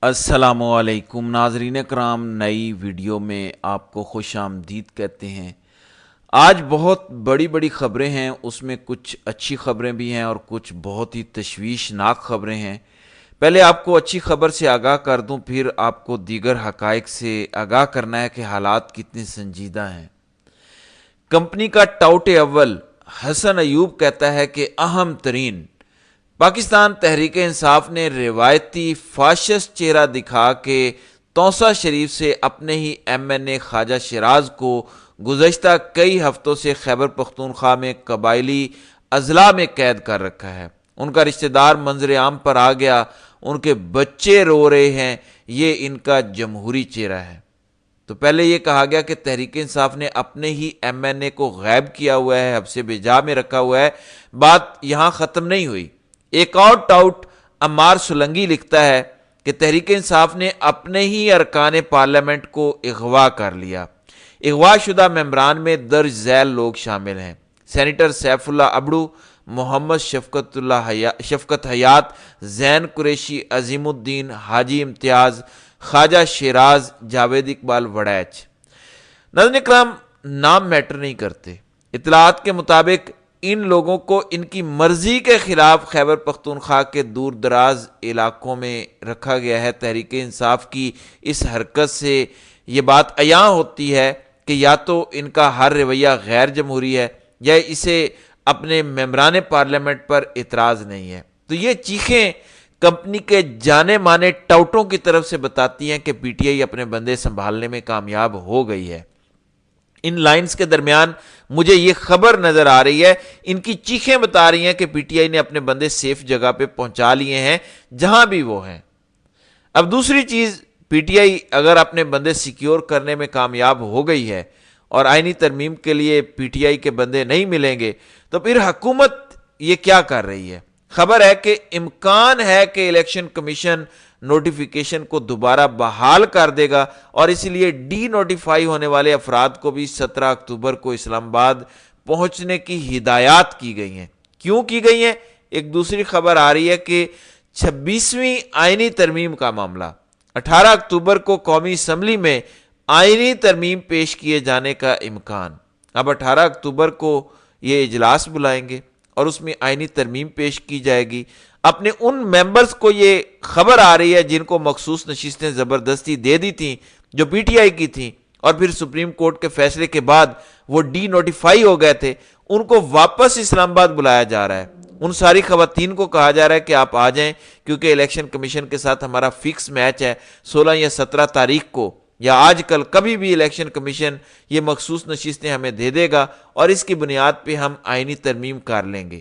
السلام علیکم ناظرین کرام، نئی ویڈیو میں آپ کو خوش آمدید کہتے ہیں۔ آج بہت بڑی بڑی خبریں ہیں، اس میں کچھ اچھی خبریں بھی ہیں اور کچھ بہت ہی تشویشناک خبریں ہیں۔ پہلے آپ کو اچھی خبر سے آگاہ کر دوں، پھر آپ کو دیگر حقائق سے آگاہ کرنا ہے کہ حالات کتنے سنجیدہ ہیں۔ کمپنی کا ٹاؤٹ اول حسن ایوب کہتا ہے کہ اہم ترین پاکستان تحریک انصاف نے روایتی فاشسٹ چہرہ دکھا کے توسہ شریف سے اپنے ہی ایم این اے خواجہ شیراز کو گزشتہ کئی ہفتوں سے خیبر پختونخوا میں قبائلی اضلاع میں قید کر رکھا ہے۔ ان کا رشتہ دار منظر عام پر آ گیا، ان کے بچے رو رہے ہیں، یہ ان کا جمہوری چہرہ ہے۔ تو پہلے یہ کہا گیا کہ تحریک انصاف نے اپنے ہی ایم این اے کو غائب کیا ہوا ہے، حبس بجا میں رکھا ہوا ہے۔ بات یہاں ختم نہیں ہوئی۔ ایک اور ٹاؤٹ عمار سولنگی لکھتا ہے کہ تحریک انصاف نے اپنے ہی ارکان پارلیمنٹ کو اغوا کر لیا۔ اغوا شدہ ممبران میں درج ذیل لوگ شامل ہیں: سینیٹر سیف اللہ ابڑو، محمد شفقت حیات، زین قریشی، عظیم الدین، حاجی امتیاز، خواجہ شیراز، جاوید اقبال وڑیچ۔ ناظرین اکرام، نام میٹر نہیں کرتے۔ اطلاعات کے مطابق ان لوگوں کو ان کی مرضی کے خلاف خیبر پختونخوا کے دور دراز علاقوں میں رکھا گیا ہے۔ تحریک انصاف کی اس حرکت سے یہ بات عیاں ہوتی ہے کہ یا تو ان کا ہر رویہ غیر جمہوری ہے یا اسے اپنے ممبران پارلیمنٹ پر اعتراض نہیں ہے۔ تو یہ چیخیں کمپنی کے جانے مانے ٹاؤٹوں کی طرف سے بتاتی ہیں کہ پی ٹی آئی اپنے بندے سنبھالنے میں کامیاب ہو گئی ہے۔ ان لائنز کے درمیان مجھے یہ خبر نظر آ رہی ہے، ان کی چیخیں بتا رہی ہیں کہ پی ٹی آئی نے اپنے بندے سیف جگہ پہ پہنچا لیے ہیں، جہاں بھی وہ ہیں۔ اب دوسری چیز، پی ٹی آئی اگر اپنے بندے سیکیور کرنے میں کامیاب ہو گئی ہے اور آئینی ترمیم کے لیے پی ٹی آئی کے بندے نہیں ملیں گے، تو پھر حکومت یہ کیا کر رہی ہے؟ خبر ہے کہ امکان ہے کہ الیکشن کمیشن نوٹیفیکیشن کو دوبارہ بحال کر دے گا اور اس لیے ڈی نوٹیفائی ہونے والے افراد کو بھی 17 اکتوبر کو اسلام آباد پہنچنے کی ہدایات کی گئی ہیں۔ کیوں کی گئی ہیں؟ ایک دوسری خبر آ رہی ہے کہ 26ویں آئینی ترمیم کا معاملہ 18 اکتوبر کو قومی اسمبلی میں آئینی ترمیم پیش کیے جانے کا امکان۔ اب 18 اکتوبر کو یہ اجلاس بلائیں گے اور اس میں آئینی ترمیم پیش کی جائے گی۔ اپنے ان ممبرز کو یہ خبر آ رہی ہے جن کو مخصوص نشستیں زبردستی دے دی تھیں، جو پی ٹی آئی کی تھیں، اور پھر سپریم کورٹ کے فیصلے کے بعد وہ ڈی نوٹیفائی ہو گئے تھے، ان کو واپس اسلام آباد بلایا جا رہا ہے۔ ان ساری خواتین کو کہا جا رہا ہے کہ آپ آ جائیں، کیونکہ الیکشن کمیشن کے ساتھ ہمارا فکس میچ ہے 16 یا 17 تاریخ کو، یا آج کل کبھی بھی الیکشن کمیشن یہ مخصوص نشستیں ہمیں دے دے گا اور اس کی بنیاد پہ ہم آئینی ترمیم کر لیں گے۔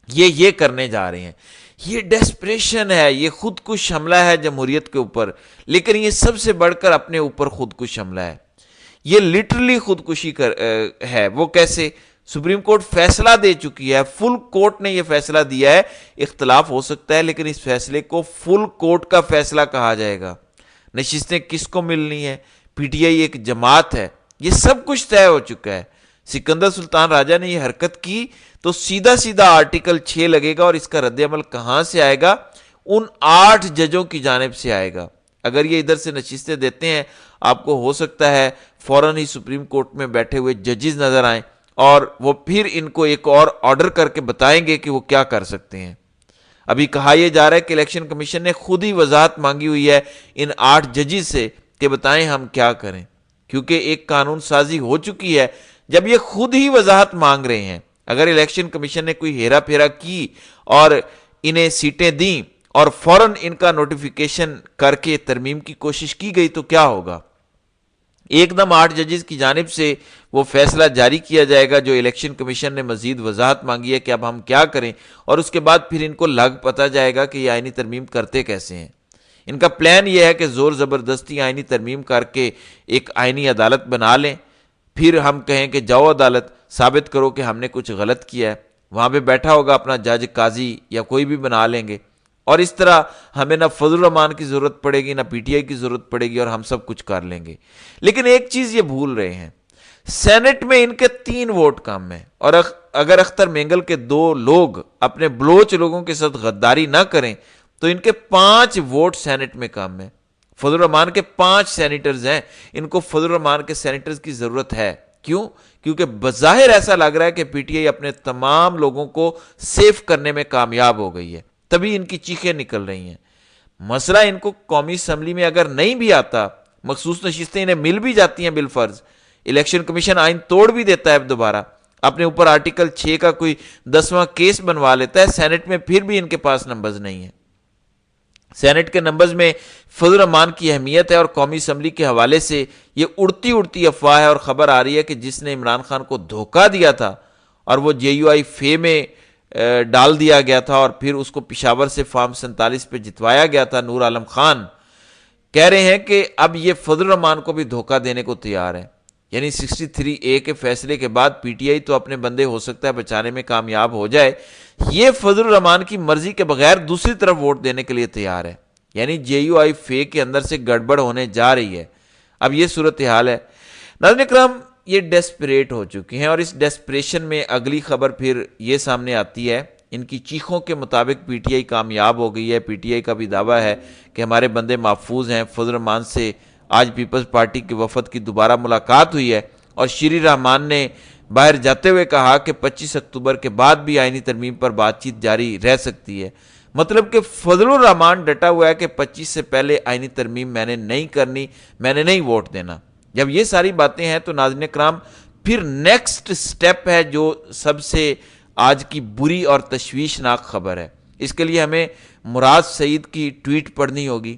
یہ کرنے جا رہے ہیں۔ یہ ڈیسپریشن ہے، یہ خودکش حملہ ہے جمہوریت کے اوپر، لیکن یہ سب سے بڑھ کر اپنے اوپر خودکش حملہ ہے۔ یہ لٹرلی خودکشی ہے۔ وہ کیسے؟ سپریم کورٹ فیصلہ دے چکی ہے، فل کورٹ نے یہ فیصلہ دیا ہے۔ اختلاف ہو سکتا ہے لیکن اس فیصلے کو فل کورٹ کا فیصلہ کہا جائے گا۔ نشستیں کس کو ملنی ہے؟ پی ٹی آئی ایک جماعت ہے، یہ سب کچھ طے ہو چکا ہے۔ سکندر سلطان راجہ نے یہ حرکت کی تو سیدھا آرٹیکل 6 لگے گا، اور اس کا رد عمل کہاں سے آئے گا؟ ان 8 ججوں کی جانب سے آئے گا۔ اگر یہ ادھر سے نشستیں دیتے ہیں، آپ کو ہو سکتا ہے فوراً ہی سپریم کورٹ میں بیٹھے ہوئے ججز نظر آئیں اور وہ پھر ان کو ایک اور آرڈر کر کے بتائیں گے کہ وہ کیا کر سکتے ہیں۔ ابھی کہا یہ جا رہا ہے کہ الیکشن کمیشن نے خود ہی وضاحت مانگی ہوئی ہے ان 8 ججز سے کہ بتائیں ہم کیا کریں، کیونکہ ایک قانون سازی ہو چکی ہے۔ جب یہ خود ہی وضاحت مانگ رہے ہیں، اگر الیکشن کمیشن نے کوئی ہیرا پھیرا کی اور انہیں سیٹیں دیں اور فوراً ان کا نوٹیفیکیشن کر کے ترمیم کی کوشش کی گئی تو کیا ہوگا؟ ایک دم 8 ججز کی جانب سے وہ فیصلہ جاری کیا جائے گا جو الیکشن کمیشن نے مزید وضاحت مانگی ہے کہ اب ہم کیا کریں، اور اس کے بعد پھر ان کو لگ پتہ جائے گا کہ یہ آئینی ترمیم کرتے کیسے ہیں۔ ان کا پلان یہ ہے کہ زور زبردستی آئینی ترمیم کر کے ایک آئینی عدالت بنا لیں، پھر ہم کہیں کہ جاؤ عدالت ثابت کرو کہ ہم نے کچھ غلط کیا ہے، وہاں پہ بیٹھا ہوگا اپنا جج، قاضی یا کوئی بھی بنا لیں گے، اور اس طرح ہمیں نہ فضل الرحمان کی ضرورت پڑے گی نہ پی ٹی آئی کی ضرورت پڑے گی اور ہم سب کچھ کر لیں گے۔ لیکن ایک چیز یہ بھول رہے ہیں، سینٹ میں ان کے 3 ووٹ کم ہیں، اور اگر اختر مینگل کے 2 لوگ اپنے بلوچ لوگوں کے ساتھ غداری نہ کریں تو ان کے 5 ووٹ سینٹ میں کم ہے. فضل الرحمان کے 5 سینیٹرز ہیں, ان کو فضل الرحمان کے سینیٹرز کی ضرورت ہے. کیوں؟ کیونکہ بظاہر ایسا لگ رہا ہے کہ پی ٹی آئی اپنے تمام لوگوں کو سیف کرنے میں کامیاب ہو گئی ہے, تبھی ان کی چیخیں نکل رہی ہیں. مسئلہ ان کو قومی اسمبلی میں اگر نہیں بھی آتا, مخصوص نشستیں انہیں مل بھی جاتی ہیں بالفرض, الیکشن کمیشن آئین توڑ بھی دیتا ہے دوبارہ, اپنے اوپر آرٹیکل 6 کا کوئی 10واں کیس بنوا لیتا ہے, سینٹ میں پھر بھی ان کے پاس نمبرز نہیں ہیں. سینٹ کے نمبرز میں فضل الرحمان کی اہمیت ہے, اور قومی اسمبلی کے حوالے سے یہ اڑتی افواہ ہے اور خبر آ رہی ہے کہ جس نے عمران خان کو دھوکہ دیا تھا اور وہ جے یو آئی فے میں ڈال دیا گیا تھا, اور پھر اس کو پشاور سے فارم 47 پہ جتوایا گیا تھا, نور عالم خان, کہہ رہے ہیں کہ اب یہ فضل الرحمان کو بھی دھوکہ دینے کو تیار ہے. یعنی 63A کے فیصلے کے بعد پی ٹی آئی تو اپنے بندے ہو سکتا ہے بچانے میں کامیاب ہو جائے, یہ فضل الرحمان کی مرضی کے بغیر دوسری طرف ووٹ دینے کے لیے تیار ہے. یعنی جے یو آئی فے کے اندر سے گڑبڑ ہونے جا رہی ہے. اب یہ صورتحال ہے. ناظرین اکرام, یہ ڈیسپریٹ ہو چکے ہیں, اور اس ڈیسپریشن میں اگلی خبر پھر یہ سامنے آتی ہے, ان کی چیخوں کے مطابق پی ٹی آئی کامیاب ہو گئی ہے. پی ٹی آئی کا بھی دعویٰ ہے کہ ہمارے بندے محفوظ ہیں. فضل الرحمان سے آج پیپلز پارٹی کے وفد کی دوبارہ ملاقات ہوئی ہے, اور شیری رحمان نے باہر جاتے ہوئے کہا کہ 25 اکتوبر کے بعد بھی آئینی ترمیم پر بات چیت جاری رہ سکتی ہے. مطلب کہ فضل الرحمان ڈٹا ہوا ہے کہ 25 سے پہلے آئینی ترمیم میں نے نہیں کرنی, میں نے نہیں ووٹ دینا. جب یہ ساری باتیں ہیں تو ناظرین اکرام پھر نیکسٹ سٹیپ ہے جو سب سے آج کی بری اور تشویشناک خبر ہے. اس کے لیے ہمیں مراد سعید کی ٹویٹ پڑھنی ہوگی.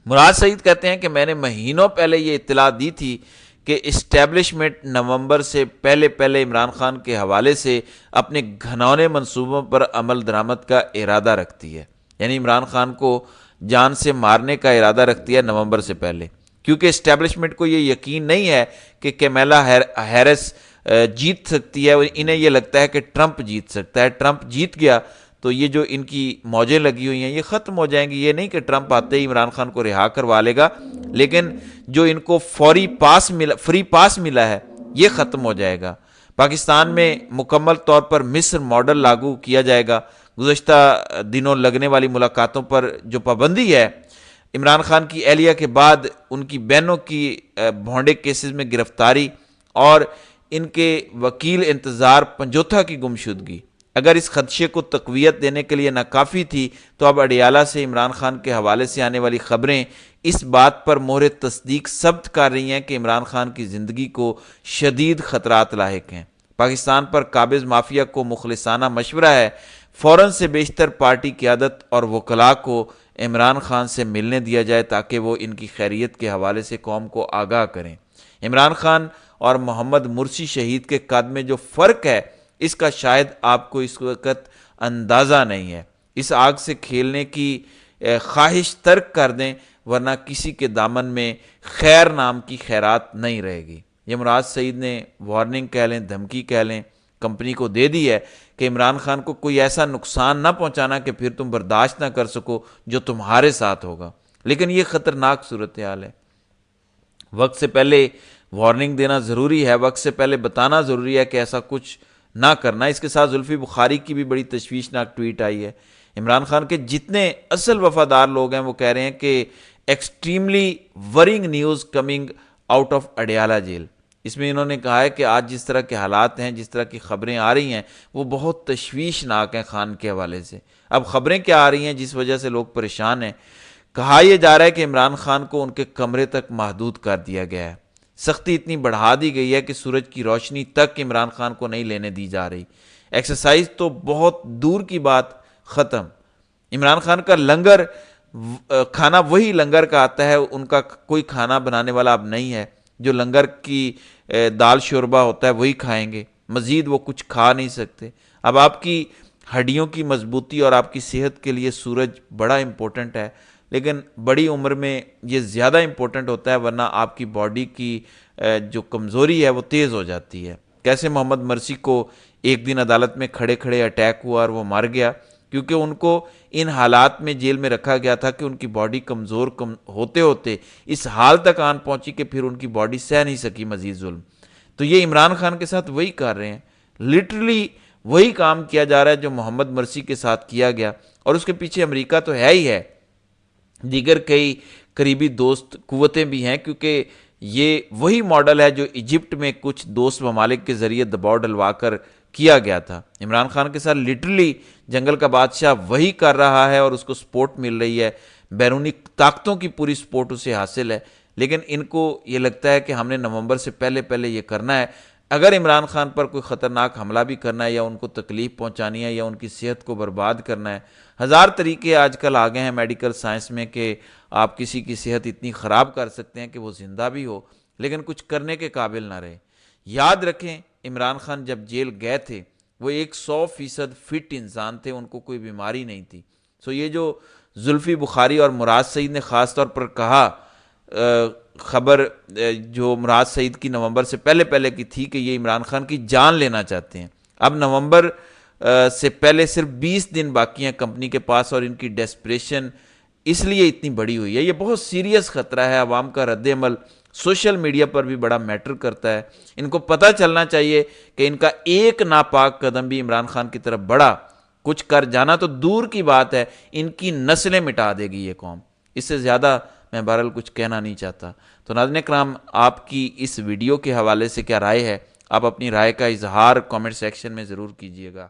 مراد سعید کہتے ہیں کہ میں نے مہینوں پہلے یہ اطلاع دی تھی کہ اسٹیبلشمنٹ نومبر سے پہلے عمران خان کے حوالے سے اپنے گھنونے منصوبوں پر عمل درآمد کا ارادہ رکھتی ہے. یعنی عمران خان کو جان سے مارنے کا ارادہ رکھتی ہے نومبر سے پہلے, کیونکہ اسٹیبلشمنٹ کو یہ یقین نہیں ہے کہ کیملا ہیرس جیت سکتی ہے. انہیں یہ لگتا ہے کہ ٹرمپ جیت سکتا ہے. ٹرمپ جیت گیا تو یہ جو ان کی موجیں لگی ہوئی ہیں یہ ختم ہو جائیں گی. یہ نہیں کہ ٹرمپ آتے ہی عمران خان کو رہا کروا لے گا, لیکن جو ان کو فری پاس ملا ہے یہ ختم ہو جائے گا. پاکستان میں مکمل طور پر مصر ماڈل لاگو کیا جائے گا. گزشتہ دنوں لگنے والی ملاقاتوں پر جو پابندی ہے, عمران خان کی اہلیہ کے بعد ان کی بہنوں کی بھونڈے کیسز میں گرفتاری اور ان کے وکیل انتظار پنجوتھا کی گمشدگی اگر اس خدشے کو تقویت دینے کے لیے ناکافی تھی, تو اب اڈیالہ سے عمران خان کے حوالے سے آنے والی خبریں اس بات پر مہر تصدیق ثبت کر رہی ہیں کہ عمران خان کی زندگی کو شدید خطرات لاحق ہیں. پاکستان پر قابض مافیا کو مخلصانہ مشورہ ہے فوراً سے بیشتر پارٹی قیادت اور وکلاء کو عمران خان سے ملنے دیا جائے تاکہ وہ ان کی خیریت کے حوالے سے قوم کو آگاہ کریں. عمران خان اور محمد مرسی شہید کے قد میں جو فرق ہے اس کا شاید آپ کو اس وقت اندازہ نہیں ہے. اس آگ سے کھیلنے کی خواہش ترک کر دیں, ورنہ کسی کے دامن میں خیر نام کی خیرات نہیں رہے گی. یہ مراد سعید نے وارننگ کہہ لیں, دھمکی کہہ لیں, کمپنی کو دے دی ہے کہ عمران خان کو کوئی ایسا نقصان نہ پہنچانا کہ پھر تم برداشت نہ کر سکو جو تمہارے ساتھ ہوگا. لیکن یہ خطرناک صورتحال ہے. وقت سے پہلے وارننگ دینا ضروری ہے, وقت سے پہلے بتانا ضروری ہے کہ ایسا کچھ نہ کرنا. اس کے ساتھ زلفی بخاری کی بھی بڑی تشویشناک ٹویٹ آئی ہے. عمران خان کے جتنے اصل وفادار لوگ ہیں وہ کہہ رہے ہیں کہ extremely wrong news coming out of Adiala jail. اس میں انہوں نے کہا ہے کہ آج جس طرح کے حالات ہیں, جس طرح کی خبریں آ رہی ہیں وہ بہت تشویشناک ہیں خان کے حوالے سے. اب خبریں کیا آ رہی ہیں جس وجہ سے لوگ پریشان ہیں؟ کہا یہ جا رہا ہے کہ عمران خان کو ان کے کمرے تک محدود کر دیا گیا ہے. سختی اتنی بڑھا دی گئی ہے کہ سورج کی روشنی تک عمران خان کو نہیں لینے دی جا رہی. ایکسرسائز تو بہت دور کی بات, ختم. عمران خان کا لنگر کھانا وہی لنگر کا آتا ہے, ان کا کوئی کھانا بنانے والا اب نہیں ہے. جو لنگر کی دال شوربہ ہوتا ہے وہی کھائیں گے, مزید وہ کچھ کھا نہیں سکتے. اب آپ کی ہڈیوں کی مضبوطی اور آپ کی صحت کے لیے سورج بڑا امپورٹنٹ ہے, لیکن بڑی عمر میں یہ زیادہ امپورٹنٹ ہوتا ہے, ورنہ آپ کی باڈی کی جو کمزوری ہے وہ تیز ہو جاتی ہے. کیسے محمد مرسی کو ایک دن عدالت میں کھڑے کھڑے اٹیک ہوا اور وہ مر گیا, کیونکہ ان کو ان حالات میں جیل میں رکھا گیا تھا کہ ان کی باڈی کمزور ہوتے ہوتے اس حال تک آن پہنچی کہ پھر ان کی باڈی سہ نہیں سکی مزید ظلم. تو یہ عمران خان کے ساتھ وہی کر رہے ہیں, لٹرلی وہی کام کیا جا رہا ہے جو محمد مرسی کے ساتھ کیا گیا. اور اس کے پیچھے امریکہ تو ہے ہی ہے، دیگر کئی قریبی دوست قوتیں بھی ہیں، کیونکہ یہ وہی ماڈل ہے جو ایجپٹ میں کچھ دوست ممالک کے ذریعے دباؤ ڈلوا کر کیا گیا تھا۔ عمران خان کے ساتھ لٹرلی جنگل کا بادشاہ وہی کر رہا ہے اور اس کو سپورٹ مل رہی ہے، بیرونی طاقتوں کی پوری سپورٹ اسے حاصل ہے، لیکن ان کو یہ لگتا ہے کہ ہم نے نومبر سے پہلے پہلے یہ کرنا ہے۔ اگر عمران خان پر کوئی خطرناک حملہ بھی کرنا ہے یا ان کو تکلیف پہنچانی ہے یا ان کی صحت کو برباد کرنا ہے، ہزار طریقے آج کل آ گئے ہیں میڈیکل سائنس میں کہ آپ کسی کی صحت اتنی خراب کر سکتے ہیں کہ وہ زندہ بھی ہو لیکن کچھ کرنے کے قابل نہ رہے۔ یاد رکھیں عمران خان جب جیل گئے تھے وہ 100% فٹ انسان تھے، ان کو کوئی بیماری نہیں تھی۔ سو یہ جو زلفی بخاری اور مراد سعید نے خاص طور پر کہا، خبر جو مراد سعید کی نومبر سے پہلے پہلے کی تھی کہ یہ عمران خان کی جان لینا چاہتے ہیں، اب نومبر سے پہلے صرف 20 دن باقی ہیں کمپنی کے پاس، اور ان کی ڈیسپریشن اس لیے اتنی بڑی ہوئی ہے۔ یہ بہت سیریس خطرہ ہے، عوام کا رد عمل سوشل میڈیا پر بھی بڑا میٹر کرتا ہے۔ ان کو پتہ چلنا چاہیے کہ ان کا ایک ناپاک قدم بھی عمران خان کی طرف بڑھا، کچھ کر جانا تو دور کی بات ہے، ان کی نسلیں مٹا دے گی یہ قوم۔ اس سے زیادہ میں بہرحال کچھ کہنا نہیں چاہتا۔ تو ناظرین کرام، آپ کی اس ویڈیو کے حوالے سے کیا رائے ہے؟ آپ اپنی رائے کا اظہار کامنٹ سیکشن میں ضرور کیجیے گا۔